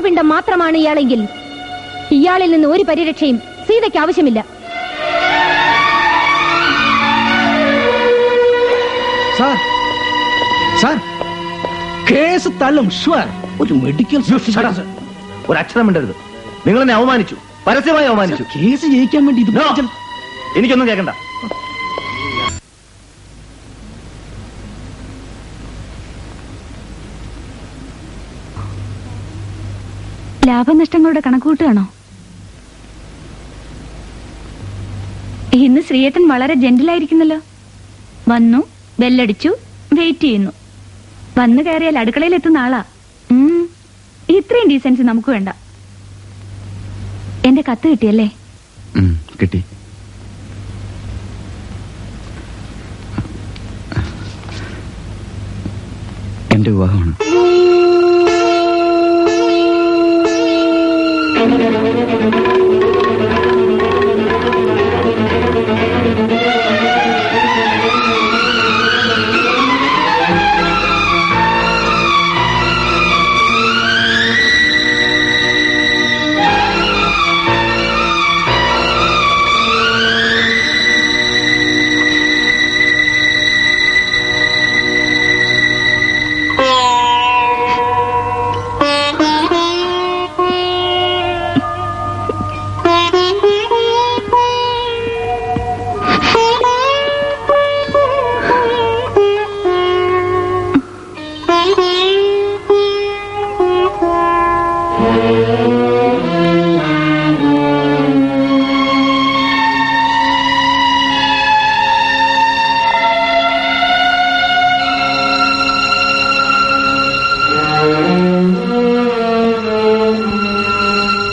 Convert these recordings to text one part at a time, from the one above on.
മാംസപിണ്ഡം മാത്രമാണ് ഇയാളെങ്കിൽ ഇയാളിൽ നിന്ന് ഒരു പരിരക്ഷയും സീതയ്ക്ക് ആവശ്യമില്ല. കേസ് തള്ളും. ഒരു മെഡിക്കൽ ഒരു അക്ഷരം മിണ്ടരുത്. നിങ്ങൾ എന്നെ അവമാനിച്ചു, പരസ്യമായി അവമാനിച്ചു. കേസ് ജയിക്കാൻ വേണ്ടി എനിക്കൊന്നും കേൾക്കണ്ട. ലാഭനഷ്ടങ്ങളുടെ കണക്കുകൂട്ടുകയാണോ? ഇന്ന് ശ്രീയേട്ടൻ വളരെ ജെന്റിലായിരിക്കുന്നല്ലോ. വന്നു, ബെല്ലടിച്ചു, വെയിറ്റ് ചെയ്യുന്നു. വന്നു കയറിയാൽ അടുക്കളയിൽ എത്തുന്ന ആളാ. ഇത്രയും ഡീസൻസി നമുക്ക് വേണ്ട. എന്റെ കത്ത് കിട്ടിയല്ലേ? കിട്ടി. എന്റെ വിവാഹമാണ്.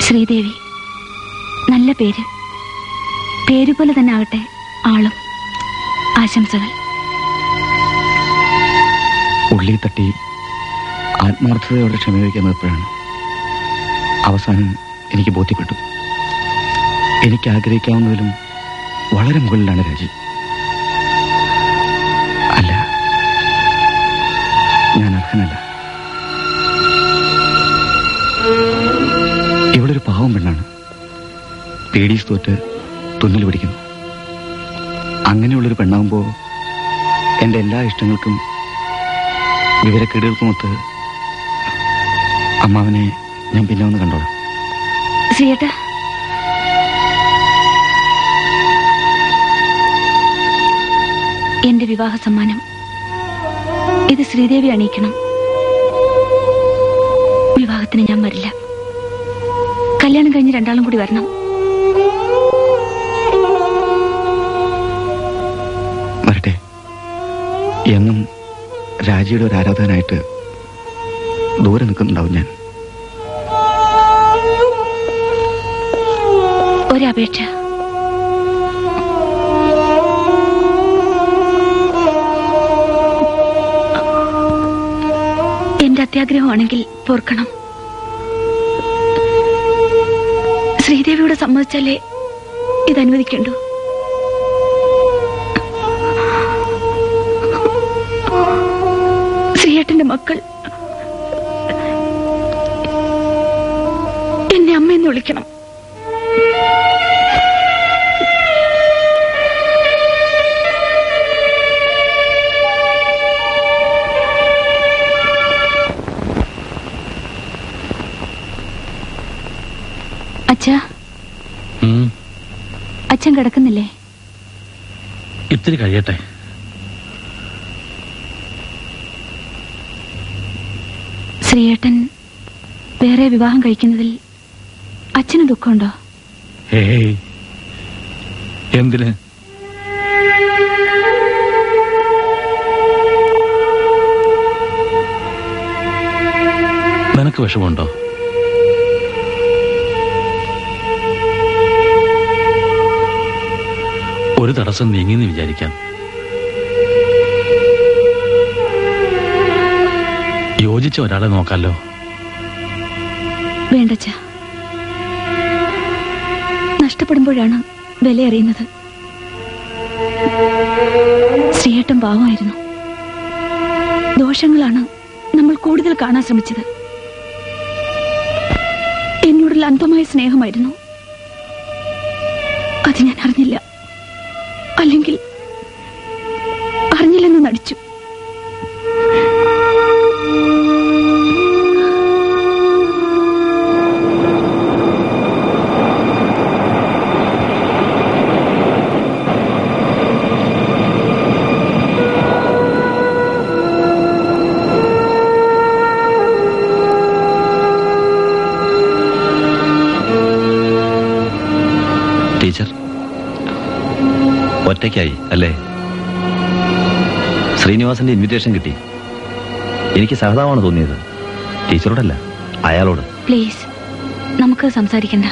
ശ്രീദേവി, നല്ല പേര്. പേരുപോലെ തന്നെ ആകട്ടെ ആളും. ആശംസകൾ. ഉള്ളി തട്ടി ആത്മാർത്ഥതയോടെ ക്ഷമ ചോദിക്കുന്നത് എപ്പോഴാണ്? അവസാനം എനിക്ക് ബോധ്യപ്പെട്ടു, എനിക്ക് ആഗ്രഹിക്കാവുന്നതിലും വളരെ മുകളിലാണ് രാജി. അല്ല, ഞാൻ അർഹനല്ല. ഇവളൊരു പാവം പെണ്ണാണ്. പേടീസ് തോറ്റ് തുന്നൽ പിടിക്കുന്നു. അങ്ങനെയുള്ളൊരു പെണ്ണാകുമ്പോൾ എൻ്റെ എല്ലാ ഇഷ്ടങ്ങൾക്കും വിവരക്കേടുകൾക്കുമൊത്ത് അമ്മാവനെ ഞാൻ പിന്നെ ഒന്ന് കണ്ടോളാം. ശ്രീയേട്ടാ, എന്റെ വിവാഹ സമ്മാനം ഇത് ശ്രീദേവി അണിയിക്കണം. വിവാഹത്തിന് ഞാൻ വരില്ല. കല്യാണം കഴിഞ്ഞ് രണ്ടാളും കൂടി വരണം. വരട്ടെ. എന്നും രാജിയുടെ ഒരു ആരാധകനായിട്ട് ദൂരെ നിൽക്കുന്നുണ്ടാവും ഞാൻ. ഒരപേക്ഷ. എന്റെ അത്യാഗ്രഹമാണെങ്കിൽ പൊറുക്കണം. ശ്രീദേവിയോട് സമ്മതിച്ചാലേ ഇതനുവദിക്കണ്ടു. ശ്രീയേട്ടന്റെ മക്കൾ എന്നെ അമ്മയെന്ന് വിളിക്കണം. അച്ഛാ, അച്ഛൻ കിടക്കുന്നില്ലേ? ഇത്തിരി കഴിയട്ടെ. ശ്രീയേട്ടൻ വേറെ വിവാഹം കഴിക്കുന്നതിൽ അച്ഛന് ദുഃഖമുണ്ടോ? ഏയ്, എന്തിന്? നിനക്ക് വിഷമമുണ്ടോ? ഒരു തടസ്സം നീങ്ങിന്ന് വിചാരിക്കാം. യോജിച്ച ഒരാളെ നോക്കാലോ. വേണ്ടച്ച, നഷ്ടപ്പെടുമ്പോഴാണ് വില അറിയുന്നത്. ശ്രീയേട്ടൻ പാവമായിരുന്നു. ദോഷങ്ങളാണ് നമ്മൾ കൂടുതൽ കാണാൻ ശ്രമിച്ചത്. അന്ധമായ സ്നേഹമായിരുന്നു. അത് ഞാൻ അറിഞ്ഞില്ല, അല്ലെങ്കിൽ അറിഞ്ഞില്ലെന്ന് നടിച്ചു. ടീച്ചർ ഒറ്റയ്ക്കായി അല്ലേ? ശ്രീനിവാസന്റെ ഇൻവിറ്റേഷൻ കിട്ടി. എനിക്ക് സഹതാപമാണ് തോന്നിയത്, ടീച്ചറോടല്ല, അയാളോട്. പ്ലീസ്, നമുക്ക് സംസാരിക്കണ്ട.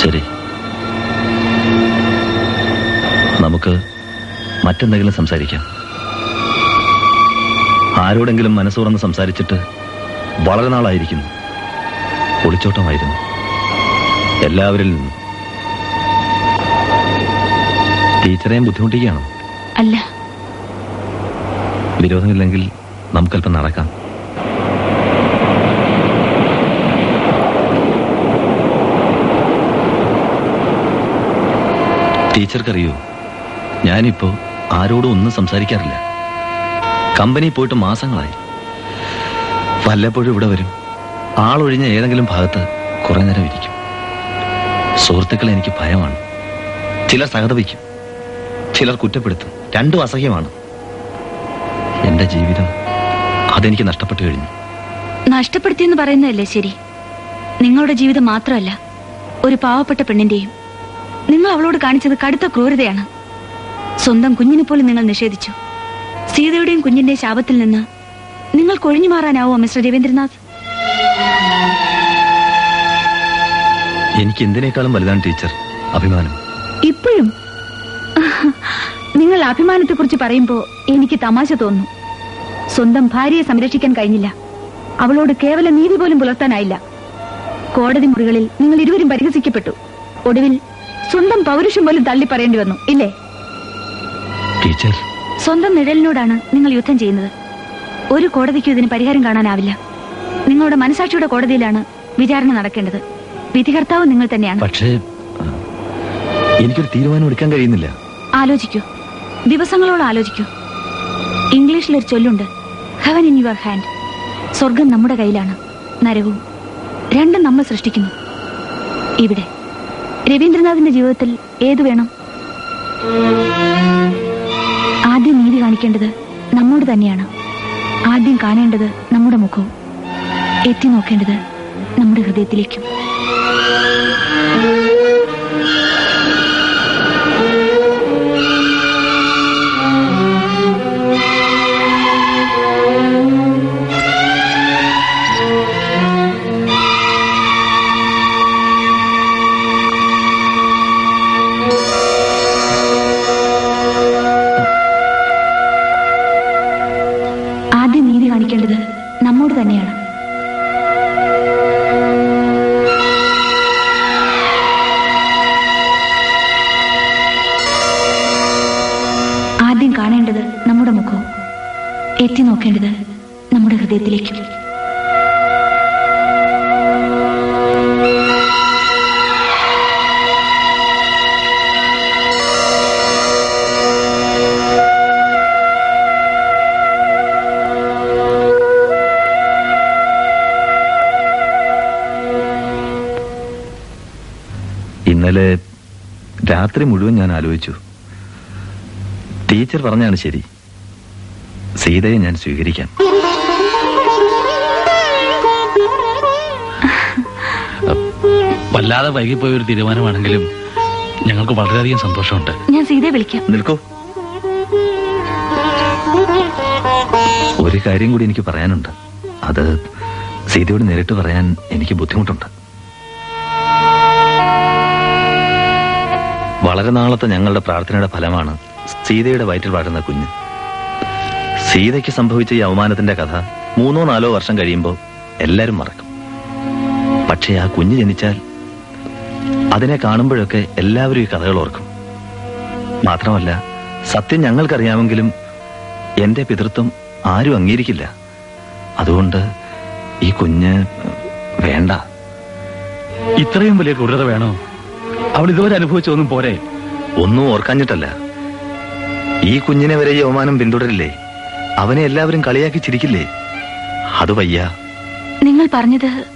ശരി, നമുക്ക് മറ്റെന്തെങ്കിലും സംസാരിക്കാം. ആരോടെങ്കിലും മനസ്സ് തുറന്ന് സംസാരിച്ചിട്ട് വളരെ നാളായിരിക്കുന്നു. ഒളിച്ചോട്ടമായിരുന്നു എല്ലാവരിൽ നിന്നും. ടീച്ചറേയും ബുദ്ധിമുട്ടിക്കുകയാണോ? അല്ല. വിരോധമില്ലെങ്കിൽ നമുക്കല്പം നടക്കാം. ടീച്ചർക്കറിയോ, ഞാനിപ്പോ ആരോടും ഒന്നും സംസാരിക്കാറില്ല. കമ്പനി പോയിട്ട് മാസങ്ങളായി. വല്ലപ്പോഴും ഇവിടെ വരും. ആളൊഴിഞ്ഞ ഏതെങ്കിലും ഭാഗത്ത് കുറെ നേരം ഇരിക്കും. സുഹൃത്തുക്കളെ എനിക്ക് ഭയമാണ്. ചിലർ സഹതപിക്കും, ചിലർ കുറ്റപ്പെടുത്തും. രണ്ടും അസഹ്യമാണ്. എന്റെ ജീവിതം അതെനിക്ക് നഷ്ടപ്പെട്ടു കഴിഞ്ഞു. നഷ്ടപ്പെടുത്തിയെന്ന് പറയുന്നതല്ലേ ശരി? നിങ്ങളുടെ ജീവിതം മാത്രമല്ല, ഒരു പാവപ്പെട്ട പെണ്ണിന്റെയും. നിങ്ങൾ അവളോട് കാണിച്ചത് കടുത്ത ക്രൂരതയാണ്. സ്വന്തം കുഞ്ഞിനെ പോലും നിങ്ങൾ നിഷേധിച്ചു. സീതയുടെയും കുഞ്ഞിന്റെയും ശാപത്തിൽ നിന്ന് നിങ്ങൾക്ക് ഒഴിഞ്ഞു മാറാനാവോ മിസ്റ്റർ രവീന്ദ്രനാഥ്? എനിക്ക് എന്തിനേക്കാളും വലുതാണ് ടീച്ചർ അഭിമാനം. ഇപ്പോഴും നിങ്ങൾ അഭിമാനത്തെക്കുറിച്ച് പറയുമ്പോ എനിക്ക് തമാശ തോന്നുന്നു. സ്വന്തം ഭാര്യയെ സംരക്ഷിക്കാൻ കഴിഞ്ഞില്ല. അവളോട് കേവല നീതി പോലും പുലർത്താനായില്ല. കോടതി മുറികളിൽ നിങ്ങൾ ഇരുവരും പരിഹസിക്കപ്പെട്ടു. ഒടുവിൽ സ്വന്തം പൗരുഷം പോലും തള്ളി പറയേണ്ടി വന്നു, ഇല്ലേ? ടീച്ചർ, സ്വന്തം നിഴലിനോടാണ് നിങ്ങൾ യുദ്ധം ചെയ്യുന്നത്. ഒരു കോടതിക്കും ഇതിന് പരിഹാരം കാണാനാവില്ല. നിങ്ങളുടെ മനസാക്ഷിയുടെ കോടതിയിലാണ് വിചാരണ നടക്കേണ്ടത്. വിധികർത്താവ് നിങ്ങൾ തന്നെയാണ്. പക്ഷേ എനിക്കൊരു തീരുമാനം എടുക്കാൻ കഴിയുന്നില്ല. ആലോചിക്കൂ, ദിവസങ്ങളോളം ആലോചിക്കൂ. ഇംഗ്ലീഷിലൊരു ചൊല്ലുണ്ട്, ഹെവൻ ഇൻ യുവർ ഹാൻഡ്. സ്വർഗം നമ്മുടെ കയ്യിലാണ്, നരകവും. രണ്ടും നമ്മൾ സൃഷ്ടിക്കുന്നു. ഇവിടെ രവീന്ദ്രനാഥിന്റെ ജീവിതത്തിൽ ഏതു വേണം? ആദ്യം നീതി കാണിക്കേണ്ടത് നമ്മോട് തന്നെയാണ്. ആദ്യം കാണേണ്ടത് നമ്മുടെ മുഖവും, എത്തി നോക്കേണ്ടത് നമ്മുടെ ഹൃദയത്തിലേക്കും. ആദ്യം നീതി കാണിക്കേണ്ടത് നമ്മോട് തന്നെയാണ്. ആദ്യം കാണേണ്ടത് നമ്മുടെ മുഖവും, എത്തി നോക്കേണ്ടത് നമ്മുടെ ഹൃദയത്തിലേക്കും. ഇന്നലെ രാത്രി മുഴുവൻ ഞാൻ ആലോചിച്ചു. ടീച്ചർ പറഞ്ഞാണ് ശരി. സീതയെ ഞാൻ സ്വീകരിക്കാം. വല്ലാതെ വൈകിപ്പോയ ഒരു തീരുമാനമാണെങ്കിലും ഞങ്ങൾക്ക് വളരെയധികം സന്തോഷമുണ്ട്. ഞാൻ സീതയെ വിളിക്കാം. നിൽക്കൂ, ഒരു കാര്യം കൂടി എനിക്ക് പറയാനുണ്ട്. അത് സീതയോട് നേരിട്ട് പറയാൻ എനിക്ക് ബുദ്ധിമുട്ടുണ്ട്. വളരെ നാളത്തെ ഞങ്ങളുടെ പ്രാർത്ഥനയുടെ ഫലമാണ് സീതയുടെ വയറ്റിൽ വളരുന്ന കുഞ്ഞ്. സീതയ്ക്ക് സംഭവിച്ച ഈ അവമാനത്തിന്റെ കഥ 3-4 വർഷം കഴിയുമ്പോൾ എല്ലാരും മറക്കും. പക്ഷേ ആ കുഞ്ഞ് ജനിച്ചാൽ അതിനെ കാണുമ്പോഴൊക്കെ എല്ലാവരും ഈ കഥകൾ ഓർക്കും. മാത്രമല്ല, സത്യം ഞങ്ങൾക്കറിയാമെങ്കിലും എന്റെ പിതൃത്വം ആരും അംഗീകരിക്കില്ല. അതുകൊണ്ട് ഈ കുഞ്ഞ് വേണ്ട. ഇത്രയും വലിയ ക്രൂരത വേണോ? അവൾ ഇതുവരെ അനുഭവിച്ചതൊന്നും പോരെ? ഒന്നും ഓർക്കാഞ്ഞിട്ടല്ല. ഈ കുഞ്ഞിനെ വരെ ഈ അവമാനം പിന്തുടരില്ലേ? അവനെ എല്ലാവരും കളിയാക്കി ചിരിക്കില്ലേ? അത് വയ്യ. നിങ്ങൾ പറഞ്ഞത്